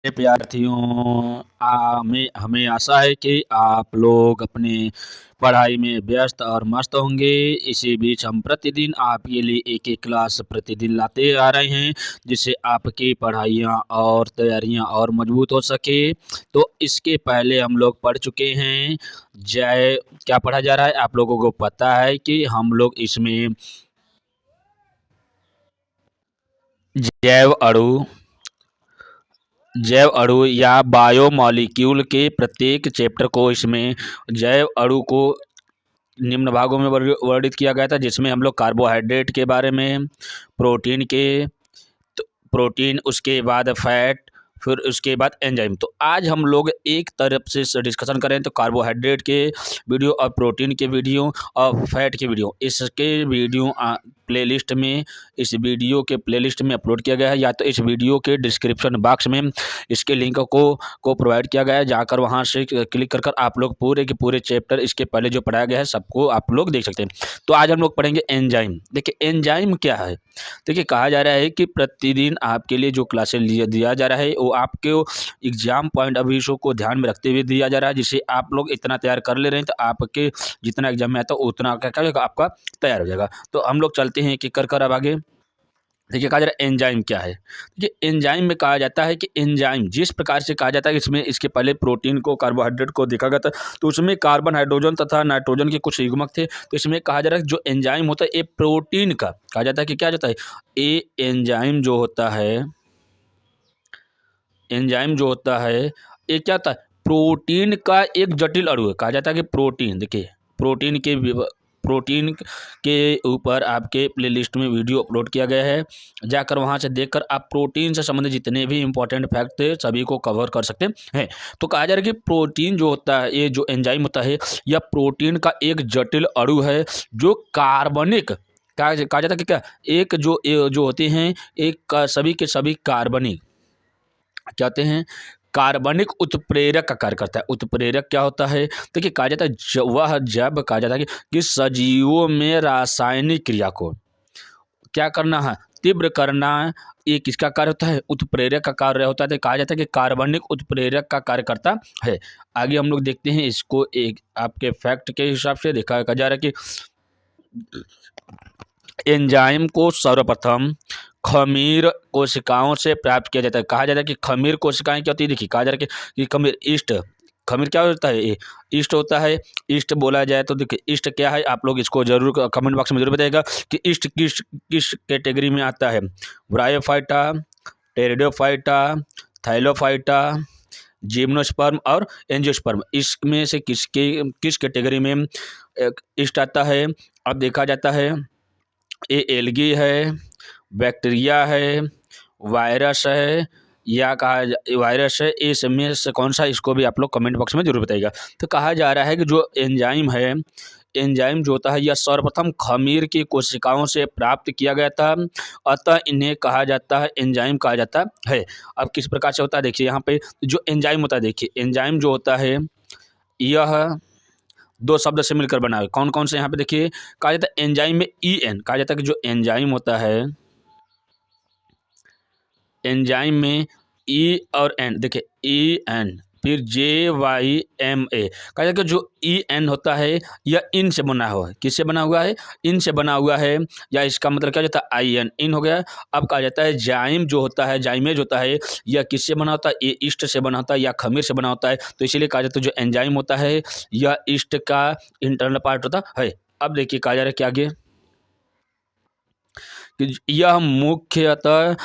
विद्यार्थियों हमें हमें आशा है कि आप लोग अपनी पढ़ाई में व्यस्त और मस्त होंगे। इसी बीच हम प्रतिदिन आपके लिए एक एक क्लास प्रतिदिन लाते आ रहे हैं, जिससे आपकी पढ़ाइयाँ और तैयारियाँ और मजबूत हो सके। तो इसके पहले हम लोग पढ़ चुके हैं। जय क्या पढ़ा जा रहा है, आप लोगों को पता है कि हम लोग इसमें जैव अणु जैव अणु या बायोमॉलिक्यूल के प्रत्येक चैप्टर को इसमें जैव अणु को निम्न भागों में वर्णित किया गया था, जिसमें हम लोग कार्बोहाइड्रेट के बारे में, प्रोटीन के प्रोटीन, उसके बाद फैट, फिर उसके बाद एंजाइम। तो आज हम लोग एक तरफ से डिस्कशन करें तो कार्बोहाइड्रेट के वीडियो और प्रोटीन के वीडियो और फैट के वीडियो, इसके वीडियो प्लेलिस्ट में इस वीडियो के प्लेलिस्ट में अपलोड किया गया है, या तो इस वीडियो के डिस्क्रिप्शन बॉक्स में इसके लिंक को प्रोवाइड किया गया है। जाकर वहां से क्लिक कर आप लोग पूरे के पूरे चैप्टर इसके पहले जो पढ़ाया गया है सबको आप लोग देख सकते हैं। तो आज हम लोग पढ़ेंगे एंजाइम। देखिए एंजाइम क्या है। देखिए कहा जा रहा है कि प्रतिदिन आपके लिए जो क्लासेस दिया जा रहा है वो आपके एग्जाम पॉइंट ऑफ व्यू को ध्यान में रखते हुए दिया जा रहा है, जिसे आप लोग इतना तैयार कर ले रहे हैं तो आपके जितना एग्जाम में आता है उतना क्या होगा, आपका तैयार हो जाएगा। तो हम लोग चलते हैं कि कर अब आगे। देखिए कहा जा रहा है एंजाइम क्या है। देखिए एंजाइम में कहा जाता है कि एंजाइम जिस प्रकार से कहा जाता है कि इसमें इसके पहले प्रोटीन को कार्बोहाइड्रेट को देखा गया था, तो उसमें कार्बन, हाइड्रोजन तथा नाइट्रोजन के कुछ युग्मक थे। तो इसमें कहा जा रहा है कि जो एंजाइम होता है ये प्रोटीन का कहा जाता है कि क्या जाता है, ये एंजाइम जो होता है, एंजाइम जो होता है ये क्या होता है, प्रोटीन का एक जटिल अणु है। कहा जाता है कि प्रोटीन, देखिए प्रोटीन के ऊपर आपके प्लेलिस्ट में वीडियो अपलोड किया गया है, जाकर वहां से देखकर आप प्रोटीन से संबंधित जितने भी इंपॉर्टेंट फैक्ट थे सभी को कवर कर सकते हैं। तो कहा जा रहा है कि प्रोटीन जो होता है, ये जो एंजाइम होता है, यह प्रोटीन का एक जटिल अणु है जो कार्बनिक कहा जाता है कि क्या, एक जो होते हैं एक सभी के सभी कार्बनिक कहते हैं, कार्बनिक उत्प्रेरक का कार्य करता है। उत्प्रेरक क्या होता है, देखिए कहा जाता है वह जब कहा जाता है कि सजीवों में रासायनिक क्रिया को क्या करना है, तीव्र करना। ये किसका कार्य होता है, उत्प्रेरक का कार्य होता है। तो कहा जाता है कि कार्बनिक उत्प्रेरक का कार्य करता है। आगे हम लोग देखते हैं इसको एक आपके फैक्ट के हिसाब से देखा जा रहा है कि एंजाइम को सर्वप्रथम खमीर कोशिकाओं से प्राप्त किया जाता है। कहा जाता है कि खमीर कोशिकाएं क्या होती है, देखिए कहा जा रहा है कि खमीर ईस्ट, खमीर क्या होता है, ये ईस्ट होता है। ईस्ट बोला जाए तो देखिए ईस्ट क्या है, आप लोग इसको जरूर कमेंट बॉक्स में जरूर बताइएगा कि ईस्ट किस किस कैटेगरी में आता है। ब्रायोफाइटा, टेरिडोफाइटा, थाइलोफाइटा, जिम्नोस्पर्म और एंजियोस्पर्म, इसमें से किस कैटेगरी में ईस्ट आता है। अब देखा जाता है ये एल्गी है, बैक्टीरिया है, वायरस है, या वायरस है, इसमें से कौन सा, इसको भी आप लोग कमेंट बॉक्स में जरूर बताइएगा। तो कहा जा रहा है कि जो एंजाइम है, एंजाइम जो होता है यह सर्वप्रथम खमीर की कोशिकाओं से प्राप्त किया गया था, अतः इन्हें कहा जाता है एंजाइम कहा जाता है। अब किस प्रकार से होता है, देखिए यहाँ पे जो एंजाइम होता है, देखिए एंजाइम जो होता है यह दो शब्द से मिलकर बना है। कौन कौन से, यहाँ पे देखिए कहा जाता है एंजाइम में EN कहा जाता है कि जो एंजाइम होता है, एंजाइम में E और N, देखिए EN, फिर JYMA कहा जाता है कि जो EN होता है यह इन से बना हुआ है। किससे बना हुआ है, इन से बना हुआ है, या इसका मतलब क्या जाता है IN, इन हो गया। अब कहा जाता है जाइम जो होता है, जाइमेज होता है, यह किससे बना होता है, ये ईस्ट से बना होता है या खमीर से बना होता है। तो इसीलिए कहा जाता है जो एंजाइम होता है यह ईस्ट का इंटरनल पार्ट होता है। अब देखिए कहा जा रहा है कि आगे कि यह मुख्यतः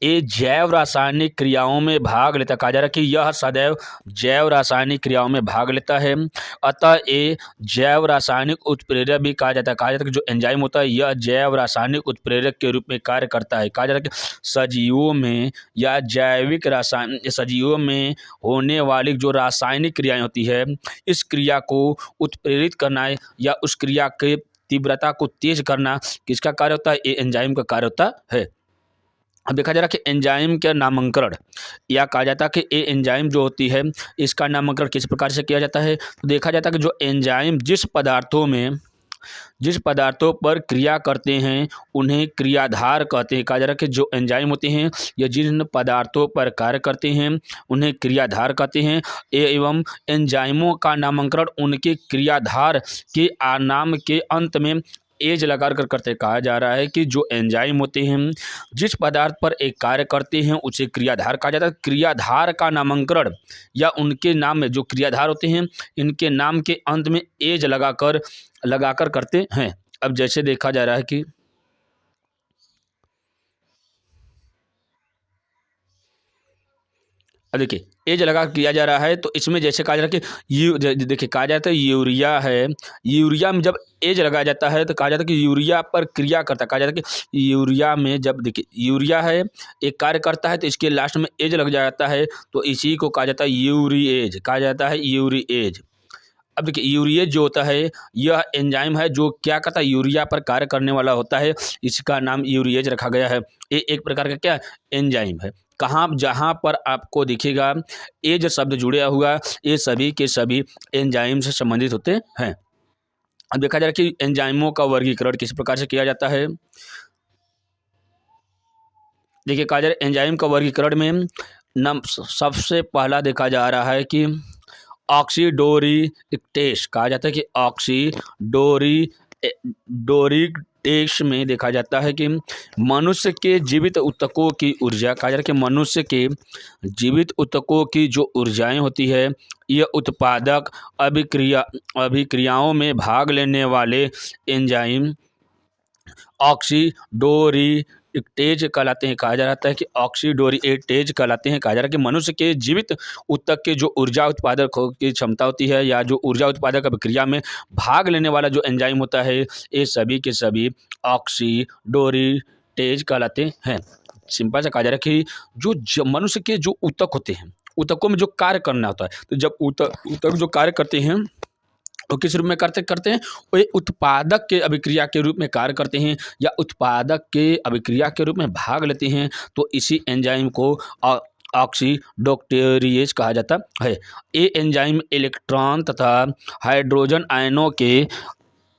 ये जैव रासायनिक क्रियाओं में भाग लेता, कहा जा रहा है कि यह सदैव जैव रासायनिक क्रियाओं में भाग लेता है। अतः ये जैव रासायनिक उत्प्रेरक भी कहा जाता है कि जो एंजाइम होता है यह जैव रासायनिक उत्प्रेरक के रूप में कार्य करता है। कहा जा रहा है कि सजीवों में या जैविक रासायन सजीवों में होने वाली जो रासायनिक क्रियाएं होती है, इस क्रिया को उत्प्रेरित करना है या उस क्रिया के तीव्रता को तेज करना किसका कार्य होता है, ये एंजाइम का कार्य होता है। अब देखा जा रहा है कि एंजाइम का नामकरण, या कहा जाता है कि ये एंजाइम जो होती है इसका नामकरण किस प्रकार से किया जाता है। तो देखा जाता है कि जो एंजाइम जिस पदार्थों में जिस पदार्थों पर क्रिया करते हैं उन्हें क्रियाधार कहते हैं। कहा जा रहा है कि जो एंजाइम होते हैं या जिन पदार्थों पर कार्य करते हैं उन्हें क्रियाधार कहते हैं एवं एंजाइमों का नामकरण उनके क्रियाधार के नाम के अंत में एज लगाकर कर करते। कहा जा रहा है कि जो एंजाइम होते हैं जिस पदार्थ पर एक कार्य करते हैं उसे क्रियाधार कहा जाता है। क्रियाधार का नामकरण या उनके नाम में जो क्रियाधार होते हैं इनके नाम के अंत में एज लगाकर करते हैं। अब जैसे देखा जा रहा है कि अब देखिए एज लगा किया जा रहा है तो इसमें जैसे कहा जा रहा है कि देखिए कहा जाता है यूरिया है, यूरिया में जब एज लगाया जाता है तो कहा जाता है कि यूरिया पर क्रिया करता है। कहा जाता है कि यूरिया में जब देखिए यूरिया है एक कार्य करता है तो इसके लास्ट में एज लग जाता है तो इसी को कहा जाता है यूरिएज, कहा जाता है यूरिएज। अब देखिए यूरिएज जो होता है यह एंजाइम है जो क्या करता है यूरिया पर कार्य करने वाला होता है, इसका नाम यूरिएज रखा गया है। ये एक प्रकार का क्या एंजाइम है। कहाँ जहाँ पर आपको दिखेगा एज शब्द जुड़ा हुआ ये सभी के सभी एंजाइम से संबंधित होते हैं। अब देखा जा रहा है कि एंजाइमों का वर्गीकरण किस प्रकार से किया जाता है। देखिए कहा जा रहा है एंजाइम का वर्गीकरण में सबसे पहला देखा जा रहा है कि ऑक्सीडोरीटेस कहा जाता है कि ऑक्सीडोरीटेस में देखा जाता है कि मनुष्य के जीवित ऊतकों की ऊर्जा, कहा जा रहा है कि मनुष्य के जीवित ऊतकों की जो ऊर्जाएं होती है यह उत्पादक अभिक्रियाओं में भाग लेने वाले एंजाइम ऑक्सीडोरीटेज कहलाते हैं। कहा जा रहा है कि ऑक्सीडोरीटेज कहलाते हैं। कहा जा रहा है कि मनुष्य के जीवित ऊतक के जो ऊर्जा उत्पादक की क्षमता होती है या जो ऊर्जा उत्पादक अभिक्रिया में भाग लेने वाला जो एंजाइम होता है ये सभी के सभी ऑक्सीडोरीटेज कहलाते हैं। सिंपल से कहा जा रहा है कि जो मनुष्य के जो ऊतक होते हैं ऊतकों में जो कार्य करना होता है तो जब ऊतक जो कार्य करते हैं वो किस रूप में करते हैं वो उत्पादक के अभिक्रिया के रूप में कार्य करते हैं या उत्पादक के अभिक्रिया के रूप में भाग लेते हैं तो इसी एंजाइम को ऑक्सीडोक्टेरिएज कहा जाता है। ये एंजाइम इलेक्ट्रॉन तथा हाइड्रोजन आयनों के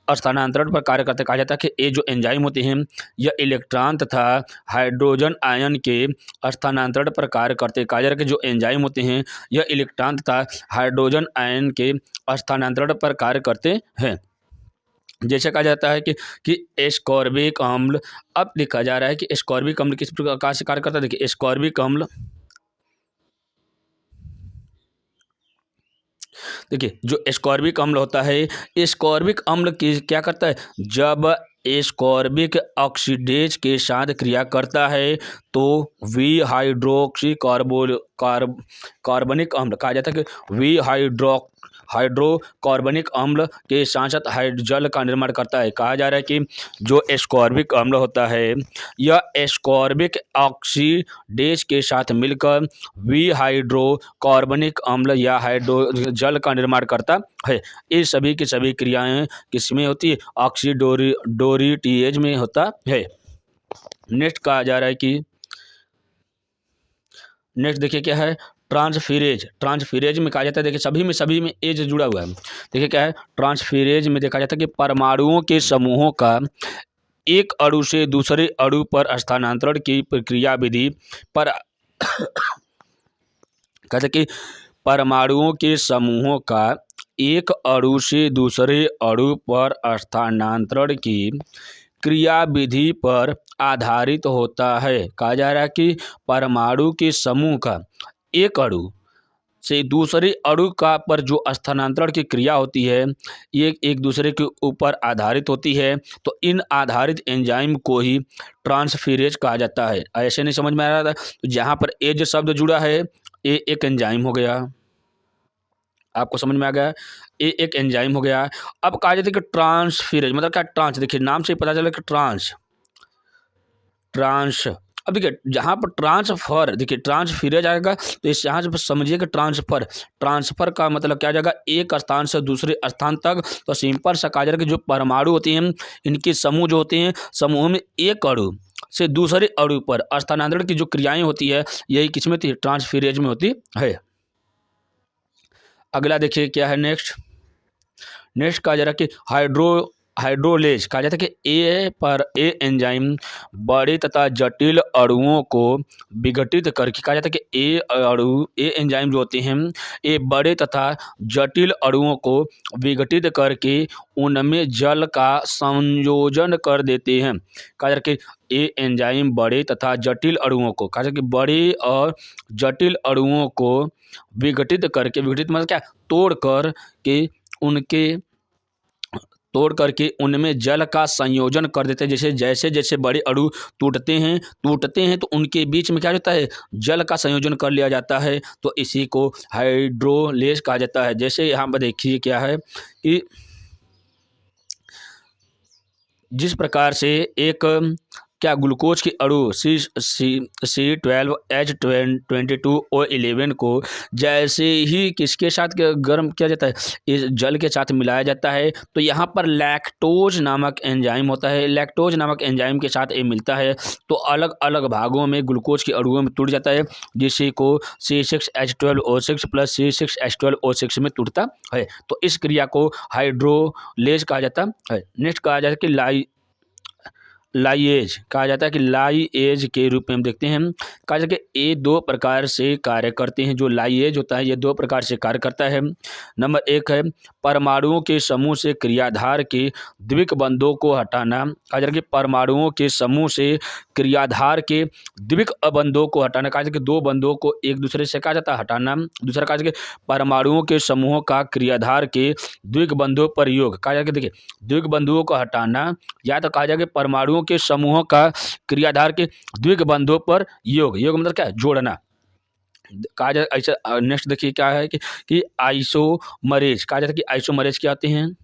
स्थानांतरण पर कार्य करते। कहा जाता है कि ये जो एंजाइम होते हैं यह इलेक्ट्रॉन तथा हाइड्रोजन आयन के स्थानांतरण पर कार्य करते। कहा जा रहा है कि जो एंजाइम होते हैं यह इलेक्ट्रॉन तथा हाइड्रोजन आयन के स्थानांतरण पर कार्य करते हैं। जैसे कहा जाता है कि एस्कॉर्बिक अम्ल, अब देखा जा रहा है कि एस्कॉर्बिक अम्ल किस प्रकार से कार्य करता है। देखिए एस्कॉर्बिक अम्ल, देखिए जो एस्कॉर्बिक अम्ल होता है एस्कॉर्बिक अम्ल की क्या करता है जब एस्कॉर्बिक ऑक्सीडेज के साथ क्रिया करता है तो वी हाइड्रोक्सी कार्बनिक अम्ल, कहा जाता है कि वी हाइड्रोकार्बनिक अम्ल के साथ साथ हाइड्रोजल का निर्माण करता है। कहा जा रहा है कि जो एस्कॉर्बिक अम्ल होता है यह एस्कॉर्बिक ऑक्सीडेज के साथ मिलकर वी हाइड्रोकार्बनिक अम्ल या हाइड्रोजल का निर्माण करता है। ये सभी की सभी क्रियाएं किसमें होती है ऑक्सीडोरीटेज में होता है। नेक्स्ट कहा जा रहा है कि नेक्स्ट देखिए क्या है ट्रांसफेरेज में कहा जाता है। देखिए सभी में एज जुड़ा हुआ है। देखिए क्या है ट्रांसफेरेज में देखा जाता है कि परमाणुओं के समूहों का एक अणु से दूसरे अणु पर स्थानांतरण की प्रक्रिया विधि पर कहते कि परमाणुओं के समूहों का एक अणु से दूसरे अणु पर स्थानांतरण की क्रिया विधि पर आधारित होता है। कहा जा रहा है कि परमाणु के समूह का एक अणु से दूसरे अणु का पर जो स्थानांतरण की क्रिया होती है ये एक दूसरे के ऊपर आधारित होती है तो इन आधारित एंजाइम को ही ट्रांसफेरेज कहा जाता है। ऐसे नहीं समझ में आ रहा था तो जहाँ पर एज शब्द जुड़ा है ये एक एंजाइम हो गया, आपको समझ में आ गया, ये एक एंजाइम हो गया। अब कहा जाता है कि ट्रांसफेरेज मतलब क्या ट्रांस, देखिए नाम से ही पता चला कि ट्रांस। अब देखिए जहाँ पर ट्रांसफर, देखिए ट्रांसफेरेज आएगा तो इस यहाँ से समझिए कि ट्रांसफर का मतलब क्या जाएगा एक स्थान से दूसरे स्थान तक। तो सिंपल सा कहा जाएगा कि जो परमाणु होते हैं इनके समूह जो होते हैं समूह में एक अणु से दूसरे अणु पर स्थानांतरण की जो क्रियाएं होती है यही किसमें होती है ट्रांसफेरेज में होती है। अगला देखिए क्या है नेक्स्ट कहा जा रहा है कि हाइड्रोलेज कहा जाता है कि ए एंजाइम बड़े तथा जटिल अणुओं को विघटित करके, कहा जाता है कि ए एंजाइम जो होते हैं ये बड़े तथा जटिल अणुओं को विघटित करके उनमें जल का संयोजन कर देते हैं। कहा जाता है कि ए एंजाइम बड़े तथा जटिल अणुओं को, कहा जाता है कि बड़े और जटिल अणुओं को विघटित करके, विघटित मतलब क्या, तोड़ करके उनमें जल का संयोजन कर देते हैं। जैसे जैसे बड़े अणु टूटते हैं तो उनके बीच में क्या होता है, जल का संयोजन कर लिया जाता है। तो इसी को हाइड्रोलेज कहा जाता है। जैसे यहाँ पर देखिए क्या है कि जिस प्रकार से एक क्या ग्लूकोज की अणु C12H22O11 को जैसे ही किसके साथ गर्म किया जाता है, इस जल के साथ मिलाया जाता है, तो यहाँ पर लैक्टोज नामक एंजाइम होता है। लैक्टोज नामक एंजाइम के साथ ये मिलता है तो अलग अलग भागों में ग्लूकोज की अणुओं में टूट जाता है, जिसे को C6H12O6 प्लस C6H12O6 में टूटता है। तो इस क्रिया को हाइड्रोलेज कहा जाता है। नेक्स्ट कहा जाता है कि लाइएज कहा जाता है कि लाइएज के रूप में हम देखते हैं। कहा जाता है कि ये दो प्रकार से कार्य करते हैं। जो लाइएज होता है ये दो प्रकार से कार्य करता है। नंबर एक है परमाणुओं के समूह से क्रियाधार के द्विक बंधों को हटाना। कहा जाता है कि परमाणुओं के समूह से क्रियाधार के द्विक बंधों को हटाना। कहा जाता है कि दो बंधों को एक दूसरे से कहा जाता है हटाना। दूसरा कहा जाता है कि परमाणुओं के समूहों का क्रियाधार के द्विक बंधों पर योग। कहा जाता है कि देखिए द्विक बंधुओं को हटाना, या तो कहा जाए कि परमाणुओं के समूहों का क्रियाधार के द्विक बंधों पर योग। योग मतलब क्या है, जोड़ना। कहा जाए ऐसा। नेक्स्ट देखिए क्या है कि आइसोमरेज। कहा जाता है कि आइसोमरेज क्या आते हैं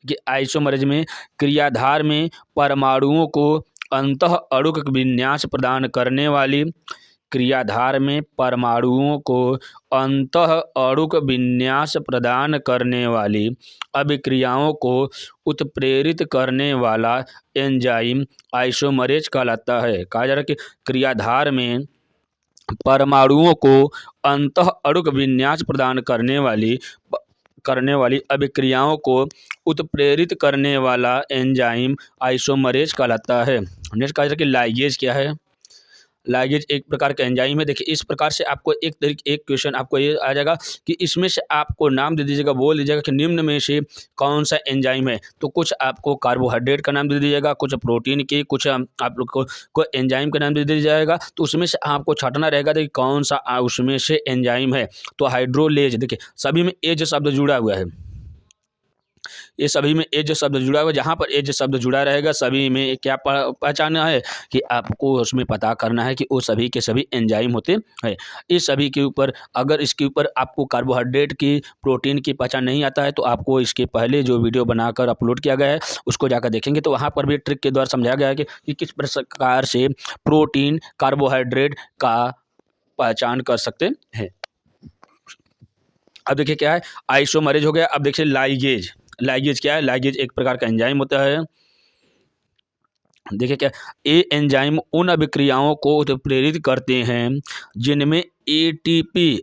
कि आइसोमरेज में क्रियाधार में परमाणुओं को अंतः अणुक विन्यास प्रदान करने वाली, क्रियाधार में परमाणुओं को अंतः अणुक विन्यास प्रदान करने वाली अभिक्रियाओं को उत्प्रेरित करने वाला एंजाइम आइसोमरेज कहलाता है। कहा जा रहा है कि क्रियाधार में परमाणुओं को अंतः अणुक विन्यास प्रदान करने वाली अभिक्रियाओं को उत्प्रेरित करने वाला एंजाइम आइसोमरेज कहलाता है। नेक्स्ट कहा जाता है कि लाइगेज क्या है। लाइगेज एक प्रकार का एंजाइम है। देखिए इस प्रकार से आपको एक क्वेश्चन आपको ये आ जाएगा कि इसमें से आपको नाम दे दीजिएगा, बोल दीजिएगा कि निम्न में से कौन सा एंजाइम है। तो कुछ आपको कार्बोहाइड्रेट का नाम दे दीजिएगा, कुछ प्रोटीन की, कुछ आप लोग को एंजाइम का नाम दे दिया जाएगा। तो उसमें से आपको छांटना रहेगा देखिए कौन सा उसमें से एंजाइम है। तो हाइड्रोलेज, देखिए सभी में एज शब्द जुड़ा हुआ है। ये सभी में एज शब्द जुड़ा हुआ है। जहाँ पर एज शब्द जुड़ा रहेगा सभी में क्या पहचानना है कि आपको उसमें पता करना है कि वो सभी के सभी एंजाइम होते हैं। इस सभी के ऊपर अगर इसके ऊपर आपको कार्बोहाइड्रेट की, प्रोटीन की पहचान नहीं आता है तो आपको इसके पहले जो वीडियो बनाकर अपलोड किया गया है उसको जाकर देखेंगे। तो वहाँ पर भी ट्रिक के द्वारा समझाया गया है कि किस प्रकार से प्रोटीन, कार्बोहाइड्रेट का पहचान कर सकते हैं। अब देखिए क्या है, आइसोमरेज हो गया। अब देखिए लाइगेज। लाइगेज क्या है, लाइगेज एक प्रकार का एंजाइम होता है। देखिए क्या, ये एंजाइम उन अभिक्रियाओं को उत्प्रेरित करते हैं जिनमें एटीपी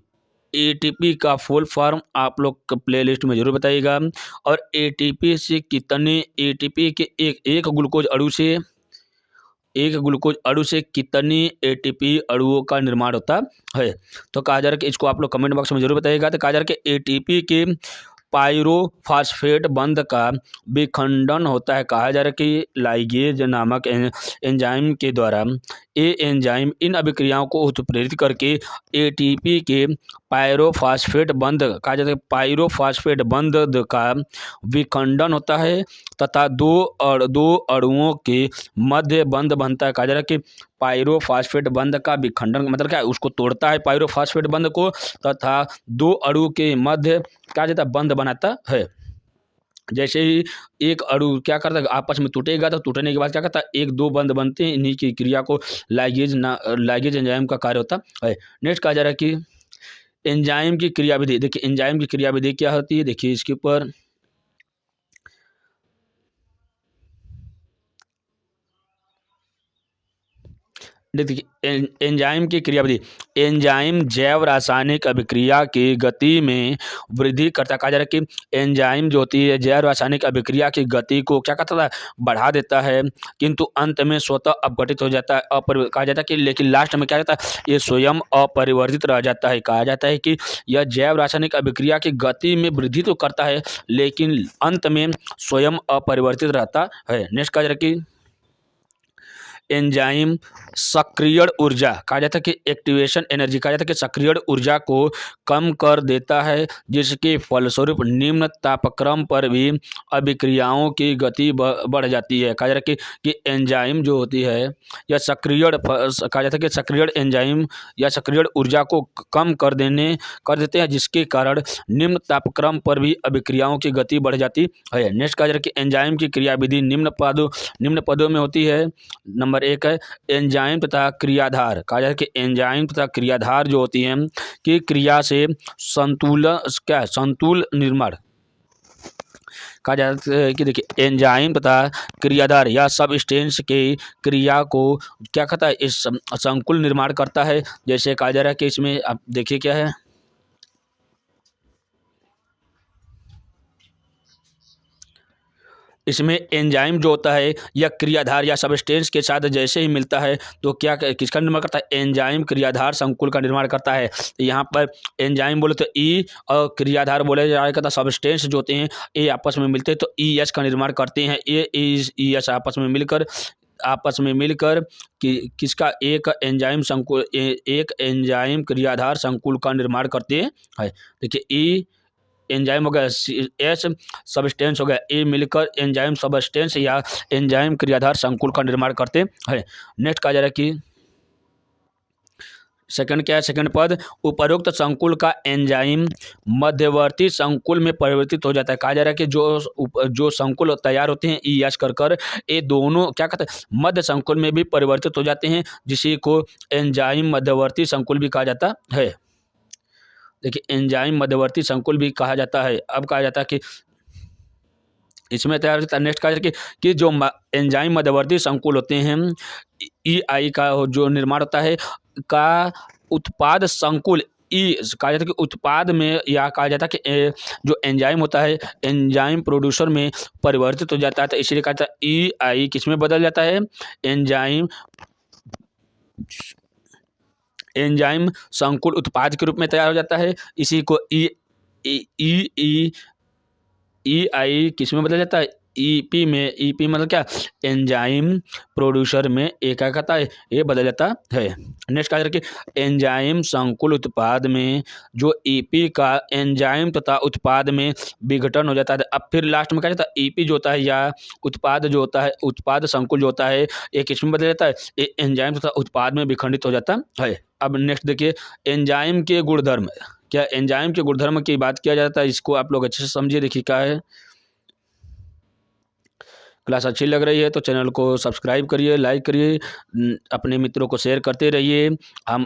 का फुल फॉर्म आप लोग प्लेलिस्ट में जरूर बताइएगा। और एटीपी से कितने, एटीपी के एक ग्लूकोज अणु से कितनी एटीपी अणुओं का निर्माण होता है। तो कहा जा रहा है कि इसको आप लोग कमेंट बॉक्स में जरूर बताइएगा। तो कहा जा रहा है कि एटीपी के पायरोफॉस्फेट बंध का विखंडन होता है। कहा जा रहा है कि लाइगेज नामक एंजाइम के द्वारा ये एंजाइम इन अभिक्रियाओं को उत्प्रेरित करके एटीपी के पायरोफॉस्फेट बंध, कहा जाता है पायरोफॉस्फेट बंध का विखंडन होता है तथा दो अणुओं के मध्य बंध बनता है। कहा जा रहा है कि पायरोफॉस्फेट बंध का विखंडन मतलब क्या है, उसको तोड़ता है पायरोफॉस्फेट बंध को तथा दो अणु के मध्य क्या जाता है, बंध बनाता है। जैसे ही एक अणु क्या करता है, आपस में टूटेगा तो टूटने के बाद क्या करता है, एक दो बंध बनते हैं। इन्हीं की क्रिया को लाइगेज एंजाइम का कार्य होता है। नेक्स्ट कहा जा रहा है कि एंजाइम की क्रियाविधि। देखिए एंजाइम की क्रियाविधि क्या होती है, देखिए इसके ऊपर देखिए एंजाइम की क्रियाविधि। एंजाइम जैव रासायनिक अभिक्रिया की गति में वृद्धि करता। कहा जा रहा है कि एंजाइम जो होती है जैव रासायनिक अभिक्रिया की गति को क्या करता है, बढ़ा देता है, किंतु अंत में स्वतः अपघटित हो जाता है। कहा जाता है कि लेकिन लास्ट में क्या रहता है, ये स्वयं अपरिवर्तित रह जाता है। कहा जाता है कि यह जैव रासायनिक अभिक्रिया की गति में वृद्धि तो करता है लेकिन अंत में स्वयं अपरिवर्तित रहता है। नेक्स्ट कहा जा रहा है कि एंजाइम सक्रियण ऊर्जा। कहा जाता है कि एक्टिवेशन एनर्जी। कहा जाता है कि सक्रियण ऊर्जा को कम कर देता है जिसके फलस्वरूप निम्न तापक्रम पर भी अभिक्रियाओं की गति बढ़ जाती है। कहा जा रहा है कि एंजाइम जो होती है या सक्रियण, कहा जाता है कि सक्रियण एंजाइम या सक्रियण ऊर्जा को कम कर देते हैं जिसके कारण निम्न तापक्रम पर भी अभिक्रियाओं की गति बढ़ जाती है। नेक्स्ट कहा जा रहा है कि एंजाइम की क्रियाविधि निम्न पदों में होती है। नंबर 1 है एंजाइम तथा क्रियाधार। कहा जाता है कि एंजाइम तथा क्रियाधार जो होती हैं कि क्रिया से संतुल निर्माण। कहा जाता है कि देखिए एंजाइम तथा क्रियाधार या सबस्टेंस के क्रिया को क्या कहता है, इस संकुल निर्माण करता है। जैसे कहा जा रहा है कि इसमें आप देखिए क्या है, इसमें एंजाइम जो होता है या क्रियाधार या सबस्टेंस के साथ जैसे ही मिलता है तो क्या किसका निर्माण करता है, एंजाइम क्रियाधार संकुल का निर्माण करता है। यहाँ पर एंजाइम बोले तो ई और क्रियाधार बोले जाएगा तो सबस्टेंस जो होते हैं ये आपस में मिलते हैं तो ई एस का निर्माण करते हैं। ये ई एस आपस में मिलकर किसका एक एंजाइम क्रियाधार संकुल का निर्माण करते हैं। देखिए ई एंजाइम हो गया, एस सबस्टेंस हो गया, ए मिलकर एंजाइम सबस्टेंस या एंजाइम क्रियाधार संकुल का निर्माण करते हैं। नेक्स्ट कहा जा रहा है कि सेकंड क्या है, सेकंड पद उपरोक्त संकुल का एंजाइम मध्यवर्ती संकुल में परिवर्तित हो जाता है। कहा जा रहा है कि जो संकुल तैयार होते हैं ई एस कर ये दोनों क्या कहते हैं मध्य संकुल में भी परिवर्तित हो जाते हैं जिसी को एंजाइम मध्यवर्ती संकुल भी कहा जाता है। देखिए एंजाइम मध्यवर्ती संकुल भी कहा जाता है। अब कहा जाता है कि इसमें तैयार होता है। नेक्स्ट कहा जाता है कि जो एंजाइम मध्यवर्ती संकुल होते हैं ई आई का जो निर्माण होता है का उत्पाद संकुल ई कहा जाता है कि उत्पाद में, या कहा जाता है कि जो एंजाइम होता है एंजाइम प्रोड्यूसर में परिवर्तित हो जाता है। तो इसलिए कहा जाता है ई आई किस में बदल जाता है, एंजाइम संकुल उत्पाद के रूप में तैयार हो जाता है। इसी को ई आई किस में बदल जाता है, ईपी में। ईपी मतलब क्या, एंजाइम प्रोड्यूसर में एक कहता है ये बदल जाता है। नेक्स्ट कहा जाता है कि एंजाइम संकुल उत्पाद में जो ईपी का एंजाइम तथा उत्पाद में विघटन हो जाता है। अब फिर लास्ट में कहा जाता है ईपी जो होता है या उत्पाद जो होता है, उत्पाद संकुल जो होता है ये किस में बदल जाता है, ये एंजाइम तथा उत्पाद में विखंडित हो जाता है। अब नेक्स्ट देखिए एंजाइम के गुणधर्म। क्या एंजाइम के गुणधर्म की बात किया जाता है, इसको आप लोग अच्छे से समझिए। देखिए क्या है, क्लास अच्छी लग रही है तो चैनल को सब्सक्राइब करिए, लाइक करिए, अपने मित्रों को शेयर करते रहिए। हम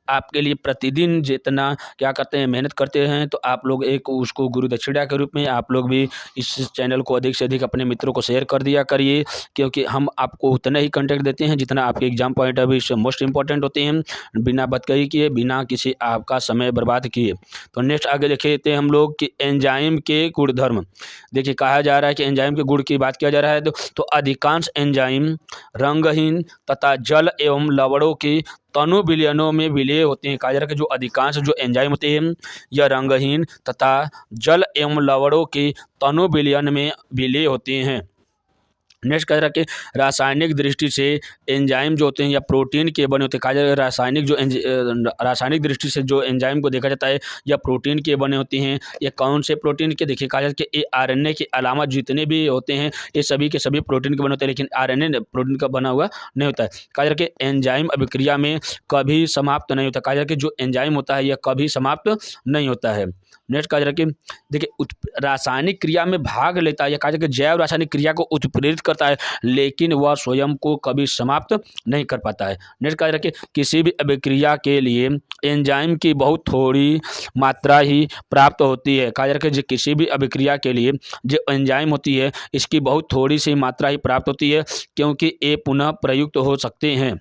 आपके लिए प्रतिदिन जितना क्या करते हैं मेहनत करते हैं तो आप लोग एक उसको गुरु दक्षिणा के रूप में आप लोग भी इस चैनल को अधिक से अधिक अपने मित्रों को शेयर कर दिया करिए, क्योंकि हम आपको उतना ही कंटेंट देते हैं जितना आपके एग्जाम पॉइंट ऑफ व्यू से मोस्ट इंपॉर्टेंट होते हैं, बिना बतकही किए, बिना किसी आपका समय बर्बाद किए। तो नेक्स्ट आगे देखते हैं हम लोग कि एंजाइम के गुणधर्म। देखिए कहा जा रहा है कि एंजाइम के गुण की बात किया जा रहा है तो अधिकांश एंजाइम रंगहीन तथा जल एवं लवणों की तनु विलयनों में विलय होते हैं। कहा जा रहा है कि जो अधिकांश जो एंजाइम होते हैं यह रंगहीन तथा जल एवं लवणों की तनु विलयन में विलय होते हैं। नेक्स्ट कह रहा है कि रासायनिक दृष्टि से एंजाइम जो होते हैं या प्रोटीन के बने होते हैं। कहा जाए रासायनिक दृष्टि से जो एंजाइम को देखा जाता है या प्रोटीन के बने होते हैं। ये कौन से प्रोटीन के, देखिए कहा जाता है कि ये आरएनए के अलावा जितने भी होते हैं ये सभी के सभी प्रोटीन के बने होते हैं, लेकिन आरएनए प्रोटीन का बना हुआ नहीं होता है। कहा जाता है कि एंजाइम अभिक्रिया में कभी समाप्त नहीं होता। कहा जाता है कि जो एंजाइम होता है यह कभी समाप्त नहीं होता है। नेक्स्ट कहा जा रहा है कि देखिए रासायनिक क्रिया में भाग लेता है या कहा जाता है कि जैव रासायनिक क्रिया को उत्प्रेरित करता है लेकिन वह स्वयं को कभी समाप्त नहीं कर पाता है। नेक्स्ट कहा जा रहा है कि किसी भी अभिक्रिया के लिए एंजाइम की बहुत थोड़ी मात्रा ही प्राप्त होती है। कहा जा रहा है कि किसी भी अभिक्रिया के लिए जो एंजाइम होती है इसकी बहुत थोड़ी सी मात्रा ही प्राप्त होती है क्योंकि ये पुनः प्रयुक्त हो सकते हैं।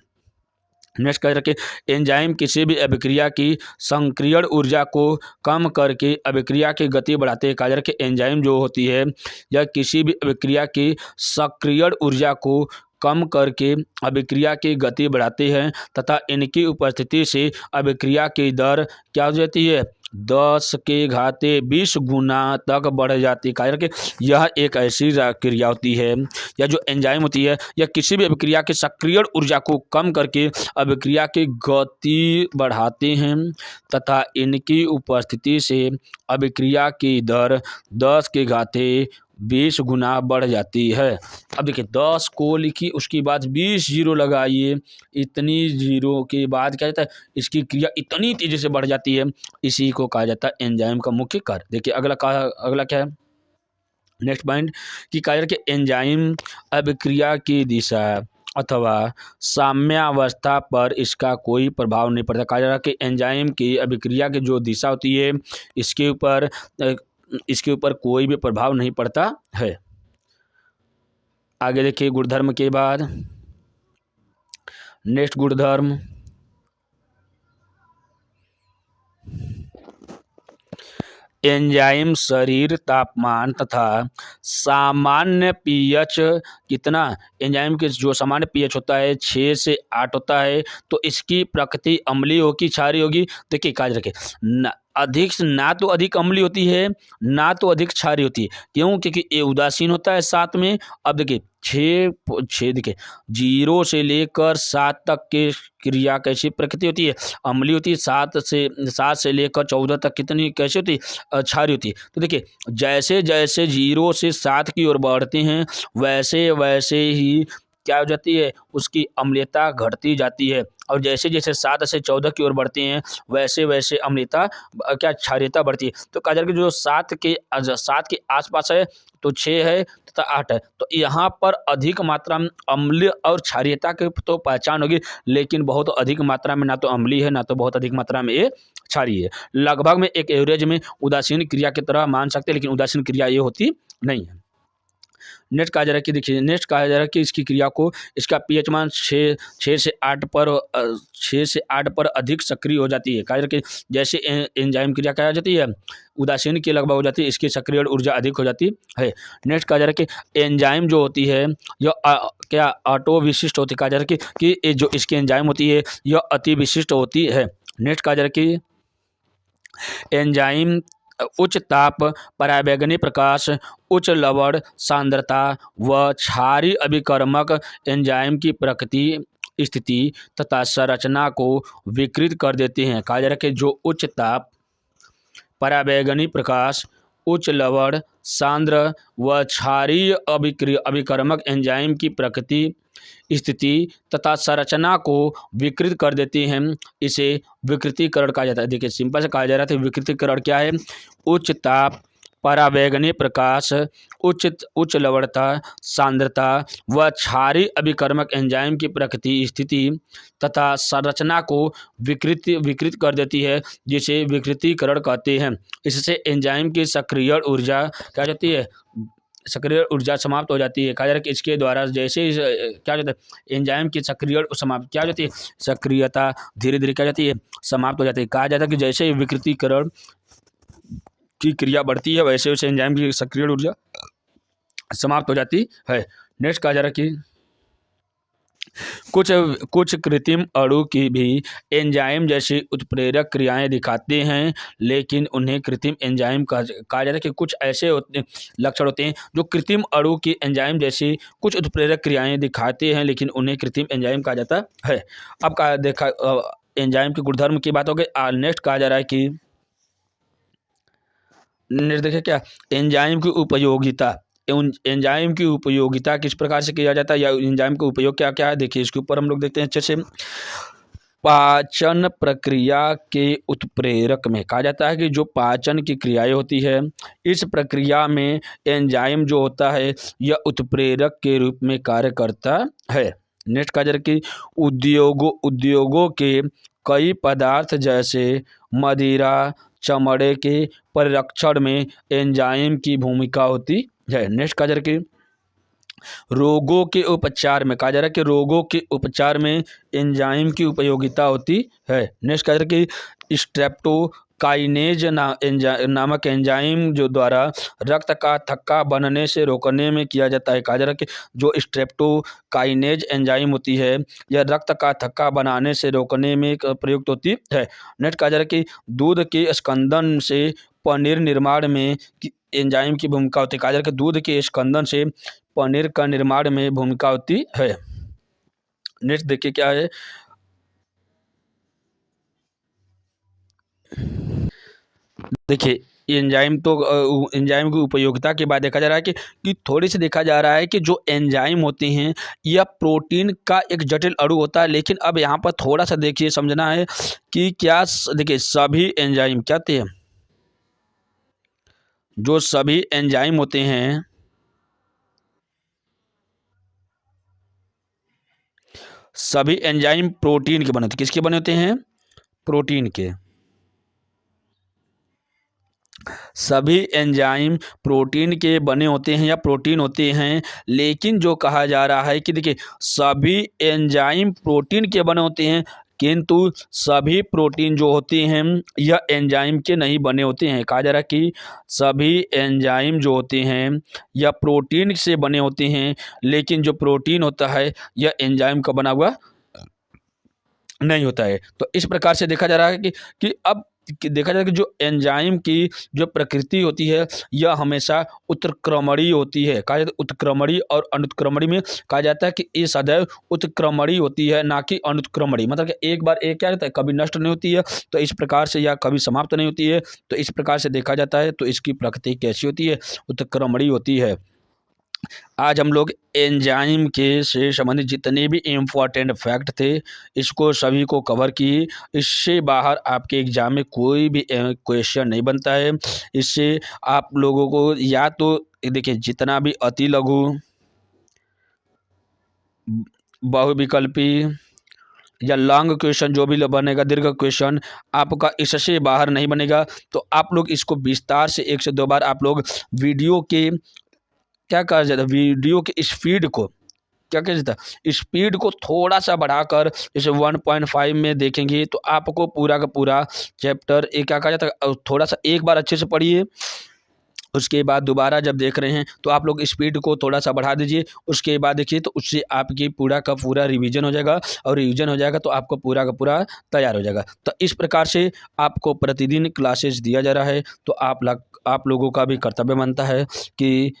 नेक्स्ट कह रखे एंजाइम किसी भी अभिक्रिया की संक्रियण ऊर्जा को कम करके अभिक्रिया की गति बढ़ाते हैं। कहा जा रहा है कि एंजाइम जो होती है यह किसी भी अभिक्रिया की सक्रियण ऊर्जा को कम करके अभिक्रिया की गति बढ़ाते हैं तथा इनकी उपस्थिति से अभिक्रिया की दर क्या हो जाती है 10⁻20 गुना तक बढ़ जाती है। कहा जा रहा है कि यह एक ऐसी क्रिया होती है या जो एंजाइम होती है यह किसी भी अभिक्रिया की सक्रियण ऊर्जा को कम करके अभिक्रिया की गति बढ़ाते हैं तथा इनकी उपस्थिति से अभिक्रिया की दर 10⁻20 गुना बढ़ जाती है। अब देखिए 10 को लिखी उसके बाद 20 जीरो लगाइए, इतनी जीरो के बाद क्या जाता है इसकी क्रिया इतनी तेजी से बढ़ जाती है, इसी को कहा जाता है एंजाइम का मुख्य कार्य। देखिए अगला क्या है नेक्स्ट पॉइंट कि कहा जा रहा है कि एंजाइम अभिक्रिया की दिशा अथवा साम्यावस्था पर इसका कोई प्रभाव नहीं पड़ता। कहा जा रहा है कि एंजाइम की अभिक्रिया की जो दिशा होती है इसके ऊपर कोई भी प्रभाव नहीं पड़ता है। आगे देखिए गुणधर्म के बाद नेक्स्ट गुणधर्म एंजाइम शरीर तापमान तथा सामान्य पीएच कितना एंजाइम के जो सामान्य पीएच होता है 6 से 8 होता है तो इसकी प्रकृति अम्लीय होगी क्षारीय होगी। देखिए काज रखे ना तो अधिक अम्लीय होती है ना तो अधिक क्षारीय होती है। क्यों? क्योंकि ये उदासीन होता है 7 में। अब देखिए 6 देखिए 0 से लेकर 7 तक के क्रिया कैसी प्रकृति होती है अम्लीय होती है। 7 से लेकर 14 तक कितनी कैसी होती है क्षारीय होती है। तो देखिए जैसे जैसे 0 से 7 की ओर बढ़ते हैं वैसे वैसे ही क्या हो जाती है उसकी अम्लीयता घटती जाती है और जैसे जैसे 7 से 14 की ओर बढ़ते हैं वैसे वैसे अम्लीयता क्या क्षारीयता बढ़ती है। तो कहा जा रहा है कि जो 7 के आसपास है तो 6 है तथा 8 है तो यहाँ पर अधिक मात्रा में अम्लीय और क्षारीयता की तो पहचान होगी, लेकिन बहुत अधिक मात्रा में ना तो अम्लीय है ना तो बहुत अधिक मात्रा में ये क्षारीय है। लगभग में एक एवरेज में उदासीन क्रिया की तरह मान सकते हैं, लेकिन उदासीन क्रिया ये होती नहीं है। नेक्स्ट कहा जा रहा है कि देखिए नेक्स्ट कहा जा रहा है कि इसकी क्रिया को इसका पीएच मान 6 से 8 पर अधिक सक्रिय हो जाती है। कहा जा रहा है कि जैसे एंजाइम क्रिया कहा जाती है उदासीन की लगभग हो जाती है, इसकी सक्रिय ऊर्जा अधिक हो जाती है। नेक्स्ट कहा जा रहा है कि एंजाइम जो होती है यह क्या ऑटो विशिष्ट होती है। कहा जा रहा है कि जो इसकी एंजाइम होती है यह अति विशिष्ट होती है। नेक्स्ट कहा जा रहा है कि एंजाइम उच्च ताप पराबैंगनी प्रकाश उच्च लवण सांद्रता व क्षारीय अभिकर्मक एंजाइम की प्रकृति स्थिति तथा संरचना को विकृत कर देते हैं। कहा जा रहा है कि जो उच्च ताप पराबैंगनी प्रकाश उच्च लवण सांद्र व क्षारीय अभिकर्मक एंजाइम की प्रकृति स्थिति तथा संरचना को विकृत कर देते हैं, इसे विकृतीकरण कहा जाता है। देखिए सिंपल से कहा जा रहा था विकृतीकरण क्या है उच्च ताप पराबैंगनी प्रकाश उच्च लवणता सांद्रता व क्षारीय अभिकर्मक एंजाइम की प्रकृति स्थिति तथा संरचना को विकृत कर देती है, जिसे विकृतीकरण कहते हैं। इससे एंजाइम की सक्रिय ऊर्जा क्या जाती है सक्रिय ऊर्जा समाप्त हो जाती है। कहा जा रहा है कि इसके द्वारा जैसे क्या जाता है एंजाइम की सक्रिय समाप्त क्या जाती है सक्रियता धीरे धीरे क्या जाती है समाप्त हो जाती है। कहा जाता है कि जैसे ही विकृतीकरण की क्रिया बढ़ती है वैसे वैसे एंजाइम की सक्रिय ऊर्जा समाप्त हो जाती है। नेक्स्ट कहा जा रहा है कि कुछ कृत्रिम अणु की भी एंजाइम जैसी उत्प्रेरक क्रियाएं दिखाते हैं, लेकिन उन्हें कृत्रिम एंजाइम कहा जाता है कि कुछ ऐसे लक्षण होते हैं जो कृत्रिम अणु की एंजाइम जैसी कुछ उत्प्रेरक क्रियाएं दिखाते हैं, लेकिन उन्हें कृत्रिम एंजाइम कहा जाता है। अब कहा देखा एंजाइम के गुणधर्म की बात हो गई। नेक्स्ट कहा जा रहा है कि नेक्स्ट देखिए क्या एंजाइम की उपयोगिता एंजाइम की उपयोगिता किस प्रकार से किया जाता है या एंजाइम का उपयोग क्या क्या है देखिए इसके ऊपर हम लोग देखते हैं अच्छे से। पाचन प्रक्रिया के उत्प्रेरक में कहा जाता है कि जो पाचन की क्रियाएं होती है इस प्रक्रिया में एंजाइम जो होता है यह उत्प्रेरक के रूप में कार्य करता है। नेक्स्ट कहा जा रहा है कि उद्योगों के कई पदार्थ जैसे मदिरा चमड़े के परिरक्षण में एंजाइम की भूमिका होती है। नेक्स्ट कहा जा रहा है कि रोगों के उपचार में, कहा जा रहा है कि रोगों के उपचार में एंजाइम की उपयोगिता होती है। नेक्स्ट कहा जा रहा है कि स्ट्रेप्टोकाइनेज नामक एंजाइम जो द्वारा रक्त का थक्का बनने से रोकने में किया जाता है। कहा जा रहा है कि जो स्ट्रेप्टोकाइनेज एंजाइम होती है यह रक्त का थक्का बनाने से रोकने में प्रयुक्त होती है। नेक्स्ट कहा जा रहा है कि दूध के स्कंदन से पनीर निर्माण में एंजाइम की भूमिका होती है। कहा जा रहा है कि दूध के स्कंदन से पनीर का निर्माण में भूमिका होती है। नेक्स्ट देखिए क्या है, देखिए एंजाइम तो एंजाइम की उपयोगिता के बाद देखा जा रहा है कि थोड़ी सी देखा जा रहा है कि जो एंजाइम होते हैं यह प्रोटीन का एक जटिल अणु होता है। लेकिन अब यहाँ पर थोड़ा सा देखिए समझना है कि क्या, देखिए सभी एंजाइम क्या होते हैं, जो सभी एंजाइम होते हैं सभी एंजाइम प्रोटीन के बने होते हैं। किसके बने होते हैं? प्रोटीन के। सभी एंजाइम प्रोटीन के बने होते हैं या प्रोटीन होते हैं। लेकिन जो कहा जा रहा है कि देखिए सभी एंजाइम प्रोटीन के बने होते हैं किंतु सभी प्रोटीन जो होते हैं यह एंजाइम के नहीं बने होते हैं। कहा जा रहा है कि सभी एंजाइम जो होते हैं यह प्रोटीन से बने होते हैं लेकिन जो प्रोटीन होता है यह एंजाइम का बना हुआ नहीं होता है। तो इस प्रकार से देखा जा रहा है कि अब देखा जाए कि जो एंजाइम की जो प्रकृति होती है यह हमेशा उत्क्रमणीय होती है। कहा जाता है उत्क्रमणीय और अनुत्क्रमणीय में कहा जाता है कि ये सदैव उत्क्रमणीय होती है ना कि अनुत्क्रमणीय। मतलब कि एक बार एक क्या रहता है, कभी नष्ट नहीं होती है तो इस प्रकार से, या कभी समाप्त नहीं होती है तो इस प्रकार से देखा जाता है। तो इसकी प्रकृति कैसी होती है? उत्क्रमणीय होती है। आज हम लोग एंजाइम के से संबंधित जितने भी इम्पोर्टेंट फैक्ट थे इसको सभी को कवर किए। इससे बाहर आपके एग्जाम में कोई भी क्वेश्चन नहीं बनता है। इससे आप लोगों को या तो देखिए जितना भी अति लघु, बहुविकल्पी या लॉन्ग क्वेश्चन जो भी बनेगा, दीर्घ क्वेश्चन आपका इससे बाहर नहीं बनेगा। तो आप लोग इसको विस्तार से 1 से 2 बार आप लोग वीडियो के क्या कहा जाता है, वीडियो के स्पीड को क्या कहा जाता है, स्पीड को थोड़ा सा बढ़ाकर जैसे 1.5 में देखेंगे तो आपको पूरा का पूरा चैप्टर एक क्या कहा जाता है, थोड़ा सा एक बार अच्छे से पढ़िए। उसके बाद दोबारा जब देख रहे हैं तो आप लोग स्पीड को थोड़ा सा बढ़ा दीजिए। उसके बाद देखिए तो उससे आपकी पूरा का पूरा रिवीजन हो जाएगा और रिवीजन हो जाएगा तो आपको पूरा का पूरा तैयार हो जाएगा। तो इस प्रकार से आपको प्रतिदिन क्लासेस दिया जा रहा है। तो आप लोगों का भी कर्तव्य बनता है कि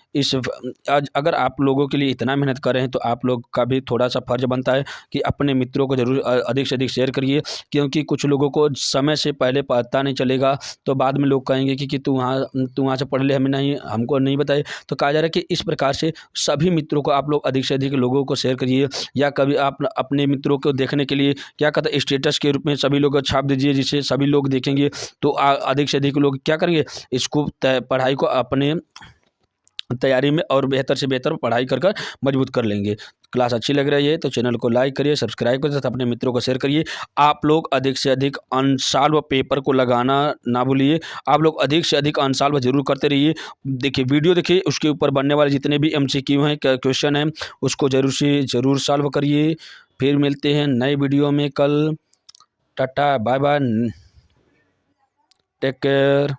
आज अगर आप लोगों के लिए इतना मेहनत कर रहे हैं तो आप लोग का भी थोड़ा सा फर्ज बनता है कि अपने मित्रों को ज़रूर अधिक से अधिक शेयर करिए। क्योंकि कुछ लोगों को समय से पहले पता नहीं चलेगा तो बाद में लोग कहेंगे कि तू वहाँ से पढ़ ले, हमें नहीं, हमको नहीं बताए। तो कहा जा रहा है कि इस प्रकार से सभी मित्रों को आप लोग अधिक से अधिक लोगों को शेयर करिए। या कभी आप अपने मित्रों को देखने के लिए क्या कहते हैं स्टेटस के रूप में सभी लोग छाप दीजिए जिससे सभी लोग देखेंगे तो अधिक से अधिक लोग क्या करेंगे, इसको पढ़ाई को अपने तैयारी में और बेहतर से बेहतर पढ़ाई कर मजबूत कर लेंगे। क्लास अच्छी लग रही है तो चैनल को लाइक करिए, सब्सक्राइब करिए तथा अपने मित्रों को शेयर करिए। आप लोग अधिक से अधिक अनसॉल्व पेपर को लगाना ना भूलिए। आप लोग अधिक से अधिक अनसॉल्व जरूर करते रहिए। देखिए वीडियो देखिए, उसके ऊपर बनने वाले जितने भी MCQ हैं, क्वेश्चन हैं, उसको जरूर से ज़रूर सॉल्व करिए। फिर मिलते हैं नए वीडियो में कल। Tata bye bye, take care.